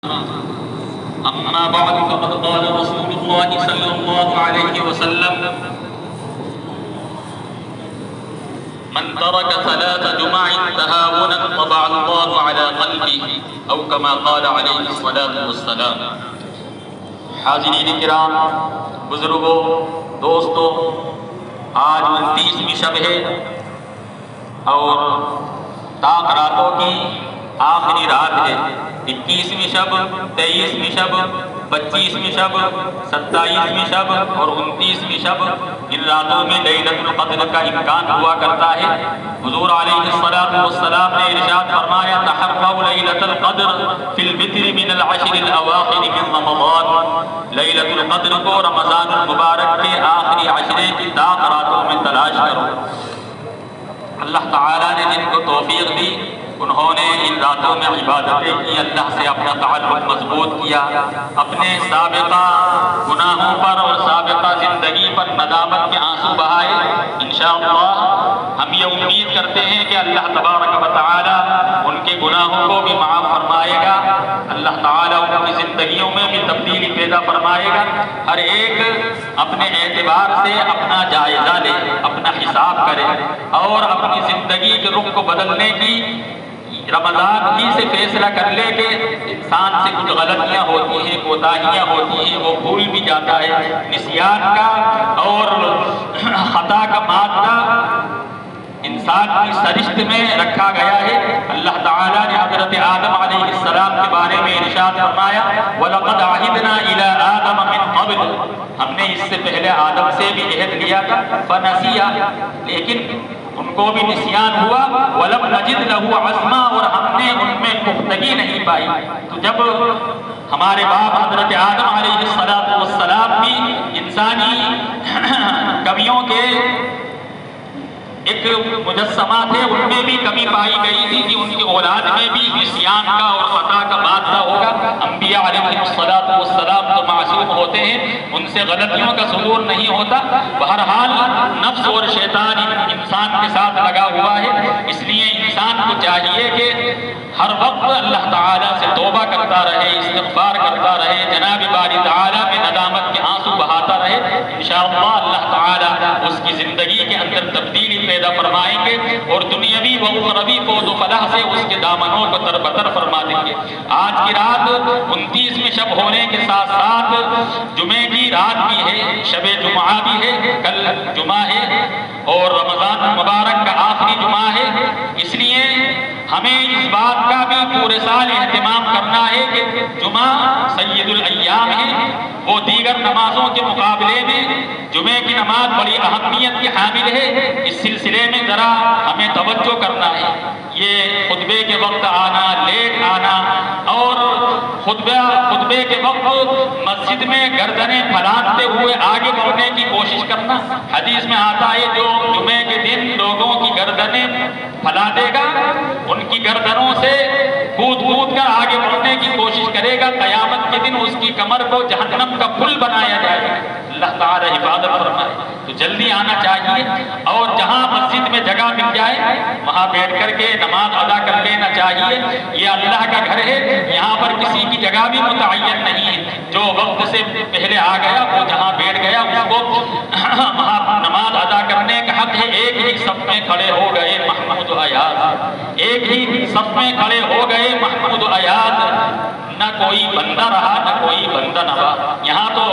أما بعد فقد قال رسول الله صلى الله عليه وسلم من ترك ثلاث جمع تهاونا طبع الله على قلبه أو كما قال عليه الصلاة والسلام۔ حاضرین کرام، بزرگوں، دوستوں، آج 29ویں شب ہے اور طاق راتوں کی آخری رات ہے۔ 21ویں شب، 23ویں شب، 25ویں شب، 27ویں شب اور 29ویں شب، ان راتوں میں لیلۃ القدر کا امکان ہوا کرتا ہے۔ حضور علیہ السلام نے ارشاد فرمایا: تحروا لیلۃ القدر فی الوتر من العشر الاواخر من رمضان۔ لیلۃ القدر کو رمضان المبارک کے آخری عشرے کی طاق راتوں میں تلاش کرو۔ اللہ تعالیٰ نے جن کو توفیق دی، انہوں نے ان راتوں میں عبادتیں کی، اللہ سے اپنا تعلق مضبوط کیا، اپنے سابقہ گناہوں پر اور سابقہ زندگی پر ندامت کے آنسو بہائے۔ انشاءاللہ ہم یہ امید کرتے ہیں کہ اللہ تبارک و تعالی ان کے گناہوں کو بھی معاف فرمائے گا، اللہ تعالی ان کی زندگیوں میں بھی تبدیلی پیدا فرمائے گا۔ ہر ایک اپنے اعتبار سے اپنا جائزہ لے، اپنا حساب کرے اور اپنی زندگی کے رخ کو بدلنے کی رمضان ہی سے فیصلہ کر لے کہ انسان سے کچھ غلطیاں ہوتی ہیں، کوتاہیاں ہوتی ہیں، وہ بھول بھی جاتا ہے۔ نسیان کا اور خطا کا مادہ انسان کی سرشت میں رکھا گیا ہے۔ اللہ تعالیٰ نے حضرت آدم علیہ السلام کے بارے میں ارشاد فرمایا: وَلَقَدْ عَهِدْنَا إِلَىٰ آدَمَ مِنْ قَبْلُ۔ ہم نے اس سے پہلے آدم سے بھی عہد لیا تھا، فَنَسِيَ، لیکن ان کو بھی نسیان ہوا۔ وَلَمْ نَجِدْ لَهُ عَزْمًا، اور ہم نے ان میں پختگی نہیں پائی۔ تو جب ہمارے باپ حضرت آدم علیہ السلام بھی انسانی کمیوں کے ایک مجسمہ تھے، ان میں بھی کمی پائی گئی تھی کہ ان کی اولاد میں بھی نسیان کا اور خطا کا مادہ ہوگا۔ انبیاء علیہ السلام تو معصوم ہوتے ہیں، ان سے غلطیوں کا صدور نہیں ہوتا۔ بہرحال نفس اور شیطان انسان کے ساتھ لگا ہوا ہے، اس لیے انسان کو چاہیے کہ ہر وقت اللہ تعالیٰ سے توبہ کرتا رہے، استغفار کرتا رہے، جناب باری تعالیٰ میں ندامت کے آنسو بہاتا رہے۔ انشاءاللہ اللہ تعالیٰ اس کی زندگی کے اندر تبدیلی پیدا فرمائیں گے اور دنیاوی و اخروی فوز و فلاح سے اس کے دامنوں کو تربتر فرما دیں گے۔ آج کی رات 29ویں شب ہونے کے ساتھ ساتھ جمعے کی رات بھی ہے، شب جمعہ بھی ہے، کل جمعہ ہے اور رمضان مبارک کا آخری جمعہ ہے۔ اس لیے ہمیں اس بات کا بھی پورے سال اہتمام کرنا ہے کہ جمعہ سید الایام ہے، وہ دیگر نمازوں کے مقابلے میں جمعے کی نماز بڑی اہمیت کی حامل ہے۔ اس سلسلے میں ذرا ہمیں توجہ کرنا ہے۔ یہ خطبے کے وقت آنا، لیٹ آنا اور خطبے کے وقت مسجد میں گردنیں پھیلاتے ہوئے آگے بڑھنے کی کوشش کرنا، حدیث میں آتا ہے جو جمعے کے دن لوگوں کی گردنیں پھیلا دے گا، ان کی گردنوں سے کود کر آگے بڑھنے کی کوشش کرے گا، قیامت کے دن اس کی کمر کو جہنم کا پھل بنایا جائے گا۔ اللہ تعالی حفاظت فرمائے۔ تو جلدی آنا چاہیے اور جہاں مسجد میں جگہ مل جائے وہاں بیٹھ کر کے نماز ادا کر لینا چاہیے۔ یہ اللہ کا گھر ہے، یہاں پر کسی کی جگہ بھی متعین نہیں ہے۔ جو وقت سے پہلے آ گیا وہ جہاں بیٹھ گیا اس کو وہاں نماز ادا کرنے کا حق ہے۔ ایک ہی صف میں کھڑے ہو گئے محمود ایاز، ایک ہی صف میں کھڑے ہو گئے محمود ایاز، نہ کوئی بندہ رہا نہ کوئی بندہ نہ رہا۔ یہاں تو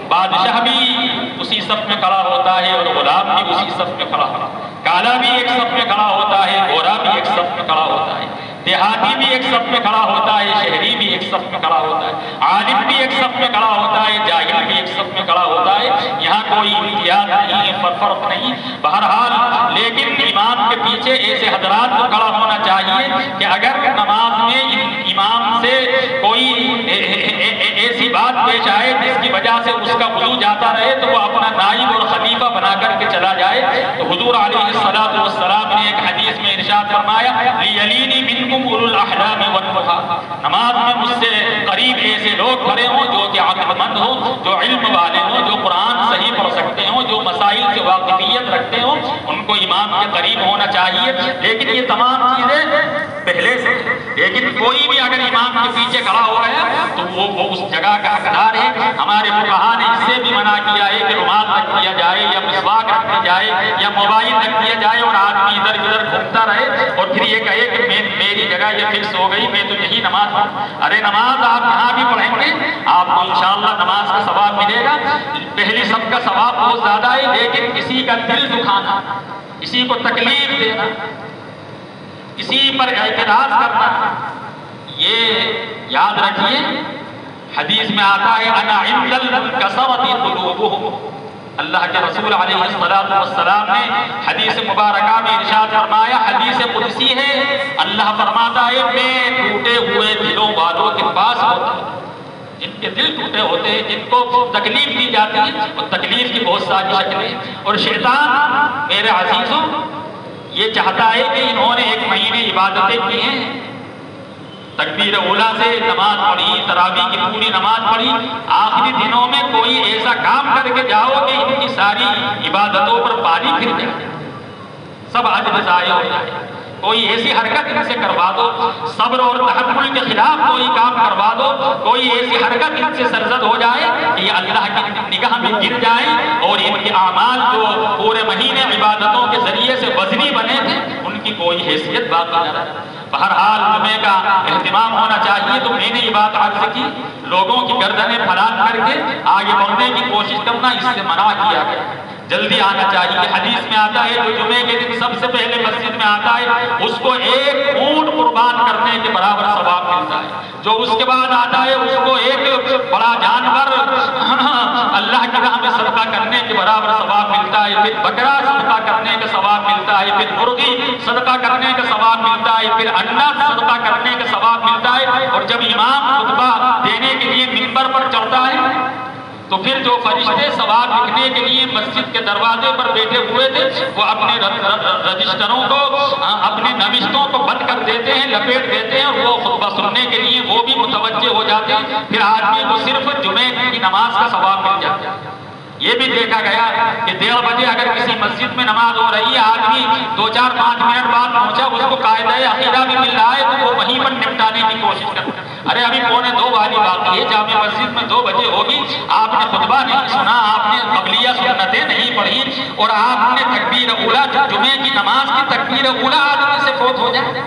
بادشاہ بھی اسی صف میں کھڑا ہوتا ہے اور غلام بھی اسی صف میں کھڑا ہوتا ہے، کالا بھی ایک صف میں کھڑا ہوتا ہے، گورا بھی ایک صف میں کھڑا ہوتا ہے، دیہاتی بھی ایک صف میں کھڑا ہوتا ہے، شہری بھی ایک صف میں کھڑا ہوتا ہے، عالم بھی ایک صف میں کھڑا ہوتا ہے، جاہل بھی ایک صف میں کھڑا ہوتا ہے۔ یہاں کوئی امتیاز نہیں ہے، فرق نہیں۔ بہرحال لیکن امام کے پیچھے ایسے حضرات کو کھڑا ہونا چاہیے کہ اگر نماز میں امام سے کوئی ایسی بات پیش آئے جس کی وجہ سے اس کا وضو جاتا رہے تو وہ اپنا نائب اور خلیفہ بنا کر کے چلا جائے۔ تو حضور علیہ السلام نے ایک حدیث میں ارشاد فرمایا: لیلینی منکم اولو الاحلام والنہی، نماز میں مجھ سے قریب ایسے لوگ کھڑے ہوں جو کہ عقل مند ہوں، جو علم والے ہوں، جو قرآن صحیح پڑھ سکتے ہوں، جو مسائل سے واقفیت رکھتے ہوں، ان کو امام کے قریب ہونا چاہیے۔ لیکن یہ تمام چیزیں پہلے سے، لیکن کوئی بھی اگر امام کے پیچھے کھڑا ہو گیا تو وہ اس جگہ کا حقدار ہے۔ ہمارے فقہا نے اس سے بھی منع کیا ہے کہ رومال رکھ دیا جائے یا مسواک رکھ دی جائے یا موبائل رکھ دیا جائے اور آدمی ادھر ادھر گھومتا رہے اور پھر یہ کہے کہ میری جگہ یہ فکس ہو گئی، میں تو یہی نماز پڑھوں۔ ارے نماز آپ یہاں بھی پڑھیں گے، آپ کو انشاءاللہ نماز کا ثواب ملے گا، پہلی سب کا ثواب بہت زیادہ ہے، لیکن کسی کا دل دکھانا، کسی کو تکلیف دینا، کسی پر اعتراض کرنا، یہ یاد رکھیے حدیث میں آتا ہے انا عند الکسرۃ قلوبہم، اللہ کے رسول علیہ السلام نے حدیث مبارکہ میں ارشاد فرمایا، حدیث قدسی ہے، اللہ فرماتا ہے میں ٹوٹے ہوئے دلوں والوں کے پاس ہوتا ہوں۔ جن کے دل ٹوٹے ہوتے ہیں، جن کو تکلیف دی جاتی ہے، اور تکلیف کی بہت ساری شکلیں، اور شیطان میرے عزیزوں یہ چاہتا ہے کہ انہوں نے ایک مہینے عبادتیں کی ہیں، تکبیر اولیٰ سے نماز پڑھی، تراویح کی پوری نماز پڑھی، آخری دنوں میں کوئی ایسا کام کر کے جاؤ کہ ان کی ساری عبادتوں پر پانی پھر جائے، سب اجر ضائع ہو جائے۔ کوئی ایسی حرکت ان سے کروا دو، صبر اور تحمل کے خلاف کوئی کام کروا دو، کوئی ایسی حرکت ان سے سرزد ہو جائے کہ یہ اللہ کی نگاہ میں گر جائیں اور ان کے اعمال جو پورے مہینے عبادتوں کے ذریعے سے وزنی بنے تھے ان کی کوئی حیثیت باقی نہ رہے۔ بہرحال جمعے کا اہتمام ہونا چاہیے۔ تو میں نے یہ بات عرض کی، لوگوں کی گردنیں پھلان کر کے آگے بڑھنے کی کوشش کرنا اس سے منع کیا گیا، جلدی آنا چاہیے۔ حدیث میں آتا ہے جو جمعے کے دن سب سے پہلے مسجد میں آتا ہے اس کو ایک اونٹ قربان کرنے کے برابر ثواب ملتا ہے، جو اس کے بعد آتا ہے اس کو ایک بڑا جانور اللہ کی راہ میں صدقہ کرنے کے برابر ثواب ملتا ہے، پھر بکرا صدقہ کرنے کا ثواب ملتا ہے، پھر مرغی صدقہ کرنے کا ثواب ملتا ہے، پھر انڈا صدقہ کرنے کا ثواب ملتا ہے۔ اور جب امام خطبہ دینے کے لیے منبر پر چڑھتا ہے تو پھر جو فرشتے ثواب لکھنے کے لیے مسجد کے دروازے پر بیٹھے ہوئے تھے وہ اپنے رجسٹروں کو، اپنے نوشتوں کو بند کر دیتے ہیں، لپیٹ دیتے ہیں، اور وہ خطبہ سننے کے لیے وہ بھی متوجہ ہو جاتے ہیں۔ پھر آدمی کو صرف جمعے کی نماز کا ثواب مل جاتا ہے۔ یہ بھی دیکھا گیا کہ 1:30 بجے اگر کسی مسجد میں نماز ہو رہی ہے، آدمی 2-4-5 منٹ بعد پہنچا، اس کو قاعدہ عقیدہ بھی مل رہا ہے تو وہ وہیں پر نپٹانے کی کوشش کرتا ہے۔ ارے ابھی 1:45 والی باقی ہے، جامع مسجد میں 2 بجے ہوگی، آپ نے خطبہ نہیں سنا، آپ نے قبلیہ سنتیں نہیں پڑھی، اور آپ نے تکبیر اولیٰ جمعے کی نماز کی تکبیر اولیٰ آدمی سے فوت ہو جائے۔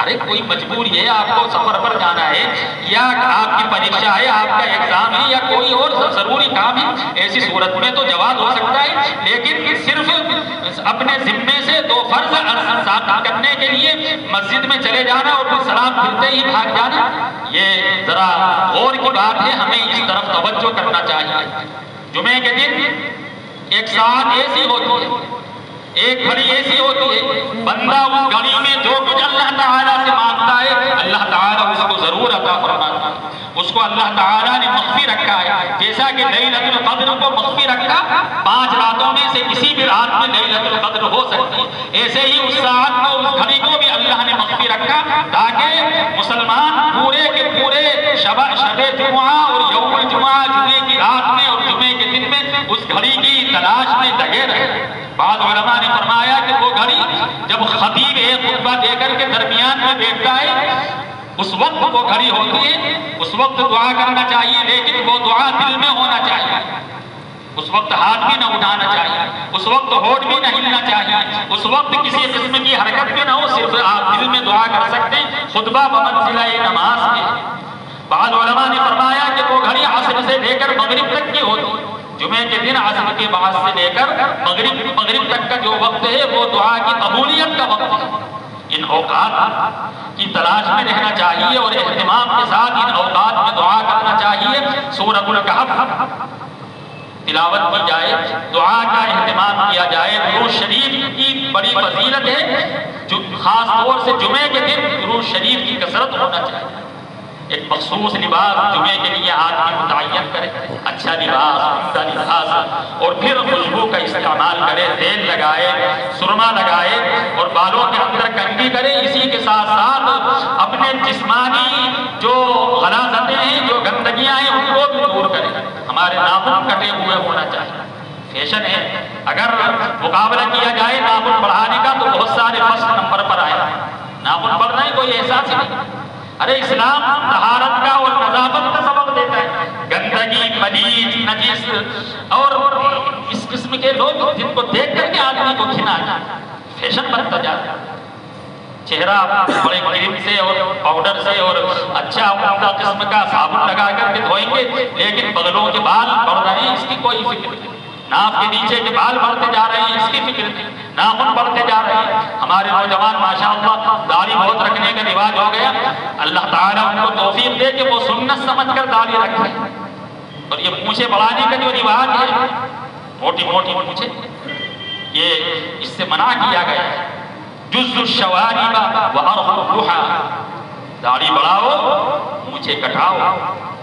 ارے کوئی مجبوری ہے، آپ کو سفر پر جانا ہے، یا آپ کی پریکشا ہے، آپ کا ایگزام ہے، یا کوئی اور ضروری کام ہے، ایسی صورت میں تو جواز ہو سکتا ہے، لیکن صرف اپنے ذمے سے 2 فرض ثابت کرنے کے لیے مسجد میں چلے جانا اور پھر سلام پھرتے ہی بھاگ جانا، یہ ذرا غور کی بات ہے، ہمیں اس طرف توجہ کرنا چاہیے۔ جمعے کے دن ایک ساعت ایسی ہوتی ہے، ایک گھڑی ایسی ہوتی ہے، بندہ اس گھڑی میں جو کچھ اللہ تعالیٰ سے مانگتا ہے اللہ تعالیٰ اس کو ضرور عطا فرماتا ہے، اس کو اللہ تعالیٰ نے مخفی رکھا ہے، جیسا کہ لیلۃ القدر کو مخفی رکھا، 5 راتوں میں سے کسی بھی رات میں لیلۃ القدر ہو سکتی ہے، ایسے ہی اس ساعت کو، اس گھڑی کو بھی اللہ نے مخفی رکھا تاکہ مسلمان پورے کے پورے شب جمعہ اور یوم الجمعہ، جمعے کی رات میں اور جمعے کے دن میں اس گھڑی کی تلاش میں لگے رہے۔ بعض علماء نے فرمایا کہ وہ گھڑی جب خطیب ایک خطبہ دے کر کے درمیان میں بیٹھتا ہے اس وقت وہ گھڑی ہوتی ہے، اس وقت دعا کرنا چاہیے، لیکن وہ دعا دل میں ہونا چاہیے، اس وقت ہاتھ بھی نہ اٹھانا چاہیے، اس وقت ہونٹ بھی نہ ہلنا چاہیے، اس وقت کسی قسم کی حرکت بھی نہ ہو، صرف آپ دل میں دعا کر سکتے ہیں، خطبہ بمنزلہ نماز کے۔ بعض علماء نے فرمایا کہ وہ گھڑی عصر سے لے کر مغرب تک کی ہوتی ہے، جمعے کے دن عصر کے بعد سے لے کر مغرب تک کا جو وقت ہے وہ دعا کی قبولیت کا وقت ہے۔ ان اوقات کی تلاش میں رہنا چاہیے اور اہتمام کے ساتھ ان اوقات میں دعا کرنا چاہیے۔ سورۃ الکہف تلاوت کی جائے، دعا کا اہتمام کیا جائے، درود شریف کی بڑی فضیلت ہے، جو خاص طور سے جمعے کے دن درود شریف کی کثرت ہونا چاہیے۔ ایک مخصوص لباس جمعے کے لیے آدمی متعین کرے، اچھا لباس، عمدہ لباس، اور پھر خوشبو کا استعمال کرے، تیل لگائے، سرما لگائے اور بالوں کے اندر کنگھی کرے۔ اسی کے ساتھ ساتھ اپنے جسمانی جو غلاظتیں ہیں، جو گندگیاں ہیں، ان کو بھی دور کرے۔ ہمارے ناخن کٹے ہوئے ہونا چاہیے، فیشن ہے، اگر مقابلہ کیا جائے ناخن بڑھانے کا تو بہت سارے فرسٹ نمبر پر آئے، ناخن بڑھنا ہی کوئی احساس ہی نہیں. ارے اسلام طہارت کا اور نظافت کا سبق دیتا ہے. گندگی، پلیت، نجس اور اس قسم کے لوگ جن کو دیکھ کر کے آدمی کو گھن آ جائے، فیشن بنتا جاتا ہے. چہرہ بڑے کریم سے اور پاؤڈر سے اور اچھا عمدہ قسم کا صابن لگا کر کے دھوئیں گے، لیکن بغلوں کے بال بڑھ رہے ہیں اس کی کوئی فکر نہیں. ناف کے نیچے کے بال بڑھتے جا رہے ہیں اس کی فکر نہیں. ناخن بڑھتے جا رہے ہیں. ہمارے نوجوان ماشاءاللہ داڑھی بہت رکھنے کا رواج ہو گیا. اللہ تعالیٰ ان کو توفیق دے کہ وہ سنت سمجھ کر داڑھی رکھیں. اور یہ مونچھیں بڑھانے کا جو رواج ہے، موٹی موٹی مونچھیں، یہ اس سے منع کیا گیا ہے. جز الشوارب وارخ الضحى، داڑھی بڑھاؤ، مونچھیں کٹاؤ.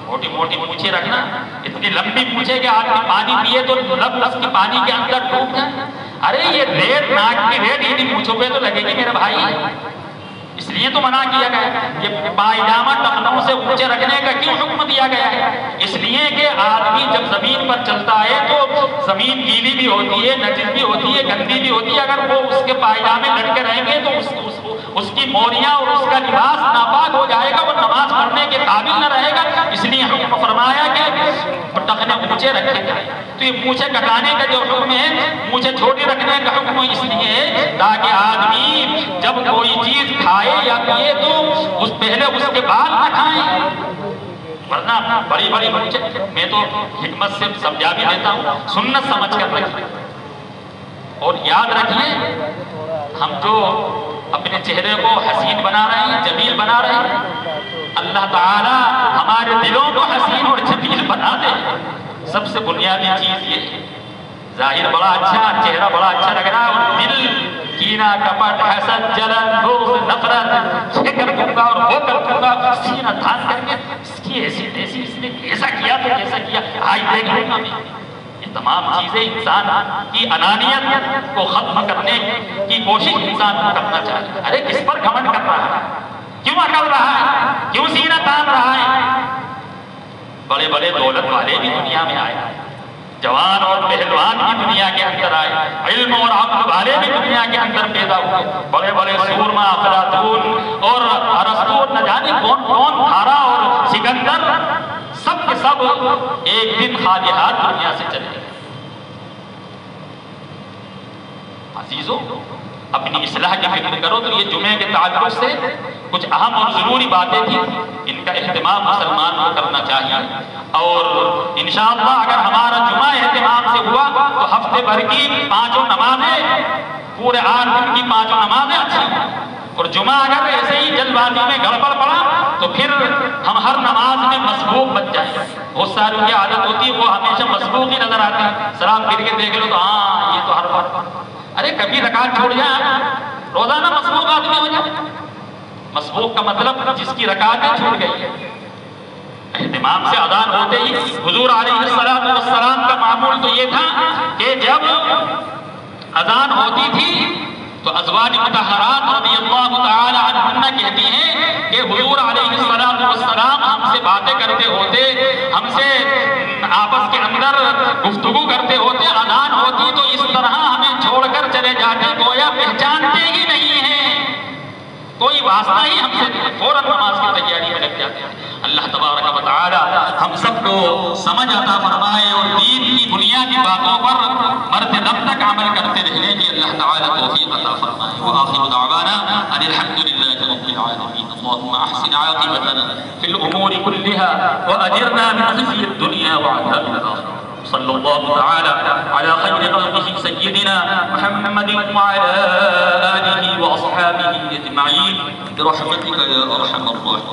موٹی موٹی مونچھیں رکھنا، اتنی لمبی مونچھیں کہ آدمی پانی پیے تو لب اس کی پانی کے اندر ڈوب جائے. ارے یہ ریت، ناک کی ریت انہیں مونچھوں پہ تو لگے گی میرے بھائی. اس لیے تو منع کیا گیا ہے. یہ پائجامہ ٹخنوں سے اونچے رکھنے کا کیوں حکم دیا گیا ہے؟ اس لیے کہ آدمی جب زمین پر چلتا ہے تو زمین گیلی بھی ہوتی ہے، نجس بھی ہوتی ہے، گندی بھی ہوتی ہے. اگر وہ اس کے پائجامے لٹکے رہیں گے تو اس کی موریاں اور اس کا لباس ناپاک ہو جائے گا، وہ نماز پڑھنے کے قابل نہ رہے گا. اس لیے حکم فرمایا کہ ٹخنے اونچے رکھے جائیں. تو یہ مونچھیں کٹانے کا جو حکم ہے، مونچھیں چھوٹی رکھنے کا حکم اس لیے ہے تاکہ آدمی جب کوئی چیز کھائے یا پیے تو پہلے اس کے بعد نہ کھائیں. ورنہ بڑی بڑی مونچھیں میں تو حکمت سے سمجھا بھی دیتا ہوں، سنت سمجھ کر رکھیں. اور یاد رکھیے، ہم جو اپنے چہرے کو حسین بنا رہے ہیں، جمیل بنا رہے ہیں، اللہ تعالی ہمارے دلوں کو حسین اور جمیل بنا دے. سب سے بنیادی چیز یہ ہے. ظاہر بڑا اچھا، چہرہ بڑا اچھا لگ رہا ہے، اور دل کینہ، کپٹ، حسد، جلن، بغض، نفرت، یہ کر دوں گا اور وہ کر دوں گا، سینہ تھان کر کے اس کی ایسی تیسی، اس نے ایسا کیا تو ایسا کیا، آئی دیکھ لوں گا میں. یہ تمام چیزیں انسان کی انانیت کو ختم کرنے کی کوشش انسان کو کرنا چاہیے. ارے کس پر گھمنڈ کر رہا ہے؟ کیوں اکڑ رہا ہے؟ کیوں سینہ تان رہا ہے؟ بڑے بڑے دولت والے بھی دنیا میں آئے، جوان اور پہلوان بھی دنیا کے اندر آئے، علم اور عقل والے بھی دنیا کے اندر پیدا ہوئے. بڑے بڑے سورما، افلاطون اور ارسطو، نہ جانے کون کون، تھارا اور سکندر، سب کے سب ایک دن خالی ہاتھ دنیا سے چلے گئے. عزیزو، اپنی اصلاح کی فکر کرو. تو یہ جمعے کے تعلق سے کچھ اہم اور ضروری باتیں تھیں، ان کا اہتمام مسلمان کو کرنا چاہیے. اور انشاءاللہ اگر ہمارا جمعہ اہتمام سے ہوا تو ہفتے بھر کی 5 نمازیں، پورے 8 دن کی 5 نمازیں اچھی ہیں. اور جمعہ اگر ایسے ہی جلد بازی میں گڑبڑ پڑا تو پھر ہم ہر نماز میں مسبوق بن جائیں. بہت ساری کی عادت ہوتی ہے، وہ ہمیشہ مسبوق ہی نظر آتے ہیں. سلام پھر کے دیکھ لو تو ہاں یہ تو ہر بار. ارے کبھی رکعت چھوڑ جائیں، روزانہ مسبوق آدمی ہو جائے. مسبوق کا مطلب جس کی رکعتیں چھوٹ گئی. اہتمام سے اذان ہوتے ہی حضور علیہ السلام کا معمول تو یہ تھا کہ جب اذان ہوتی تھی تو ازواج مطہرات رضی اللہ تعالی عنہن کہتی ہیں کہ حضور علیہ السلام ہم سے باتیں کرتے ہوتے، ہم سے آپس کے اندر گفتگو کرتے ہوتے، اذان ہوتی تو اس طرح ہمیں چھوڑ کر چلے جاتے، گویا پہچانتے ہی نہیں ہیں، کوئی واسطہ ہی ہم سے فوراً نماز کی تیاری میں لگ جاتے ہیں. اللہ تبارک و تعالی ہم سب کو سمجھ عطا فرمائے اور دین کی بنیادی باتوں پر مرتے دم تک عمل کرتے رہنے کی اللہ تعالی توفیق عطا فرمائے. وآخر دعوانا ان الحمدللہ رب العالمین. اللهم احسن عاقبتنا في الامور كلها واجرنا من خزي الدنيا وعذاب الاخره. صلى الله تعالى على خير خلقه سيدنا محمد وعلى آله وأصحابه أجمعين برحمتك يا أرحم الراحمين.